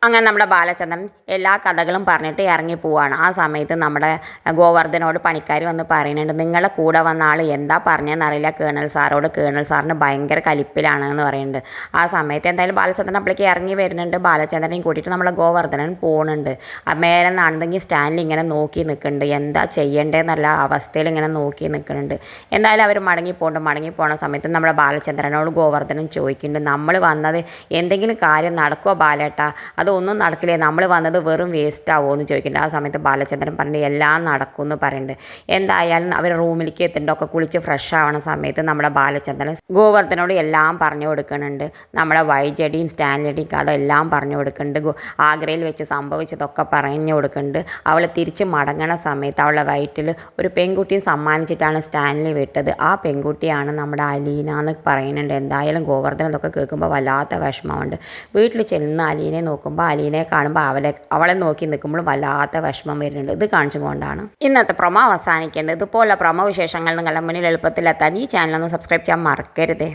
അങ്ങനെ നമ്മുടെ ബാലചന്ദ്രൻ എല്ലാ കഥകളും പറഞ്ഞിട്ട് ഇറങ്ങി പോവാണ്. ആ സമയത്ത് നമ്മുടെ ഗോവർദ്ധനോട് പണിക്കാർ വന്ന് പറയുന്നുണ്ട്, നിങ്ങളുടെ കൂടെ വന്ന ആൾ എന്താ പറഞ്ഞതെന്നറിയില്ല കേണൽ സാറോട്, കേണൽ സാറിന് ഭയങ്കര കലിപ്പിലാണ് എന്ന് പറയുന്നുണ്ട്. ആ സമയത്ത് എന്തായാലും ബാലചന്ദ്രൻ അപ്പോഴേക്ക് ഇറങ്ങി വരുന്നുണ്ട്. ബാലചന്ദ്രനെയും കൂട്ടിയിട്ട് നമ്മളെ ഗോവർദ്ധനൻ പോകുന്നുണ്ട്. മേലെ നിന്നാണെങ്കിൽ സ്റ്റാൻഡിൽ ഇങ്ങനെ നോക്കി നിൽക്കുന്നുണ്ട്, എന്താ ചെയ്യേണ്ടതെന്നല്ല അവസ്ഥയിൽ ഇങ്ങനെ നോക്കി നിൽക്കുന്നുണ്ട്. എന്തായാലും അവർ മടങ്ങി പോണ സമയത്ത് നമ്മുടെ ബാലചന്ദ്രനോട് ഗോവർദ്ധനൻ ചോദിക്കുന്നുണ്ട്, നമ്മൾ വന്നത് എന്തെങ്കിലും കാര്യം നടക്കുമോ ബാലേട്ടാ, അതൊന്നും നടക്കില്ലേ, നമ്മൾ വന്നത് വെറും വേസ്റ്റ് ആവുമോ എന്ന് ചോദിക്കുന്നുണ്ട്. ആ സമയത്ത് ബാലചന്ദ്രൻ പറഞ്ഞു എല്ലാം നടക്കും എന്ന് പറയുന്നുണ്ട്. എന്തായാലും അവർ റൂമിലേക്ക് എത്തുന്നുണ്ടൊക്കെ കുളിച്ച് ഫ്രഷ് ആവണ സമയത്ത് നമ്മുടെ ബാലചന്ദ്രൻ ഗോവർദ്ധനോട് എല്ലാം പറഞ്ഞു കൊടുക്കുന്നുണ്ട്. നമ്മുടെ വൈജടിയും സ്റ്റാൻലിയുടെയും കഥ എല്ലാം പറഞ്ഞു കൊടുക്കുന്നുണ്ട്. ആഗ്രയിൽ വെച്ച് സംഭവിച്ചതൊക്കെ പറഞ്ഞു കൊടുക്കുന്നുണ്ട്. അവൾ തിരിച്ച് മടങ്ങണ സമയത്ത് അവളുടെ വയറ്റിൽ ഒരു പെൺകുട്ടിയെ സമ്മാനിച്ചിട്ടാണ് സ്റ്റാൻലി വിട്ടത്. ആ പെൺകുട്ടിയാണ് നമ്മുടെ അലീന എന്ന് പറയുന്നുണ്ട്. എന്തായാലും ഗോവർദ്ധന ഇതൊക്കെ കേൾക്കുമ്പോൾ വല്ലാത്ത വിഷമമുണ്ട്. വീട്ടിൽ ചെന്ന് അലീനെ നോക്കുമ്പോൾ അലീനെ കാണുമ്പോൾ അവളെ നോക്കി നിൽക്കുമ്പോഴും വല്ലാത്ത വിഷമം വരുന്നുണ്ട്. ഇത് കാണിച്ചുകൊണ്ടാണ് ഇന്നത്തെ പ്രൊമോ അവസാനിക്കേണ്ടത്. ഇതുപോലുള്ള പ്രൊമോ വിശേഷങ്ങൾ നിങ്ങളുടെ മുന്നിൽ എളുപ്പത്തിലെത്താൻ ഈ ചാനൽ ഒന്ന് സബ്സ്ക്രൈബ് ചെയ്യാൻ മറക്കരുതേ.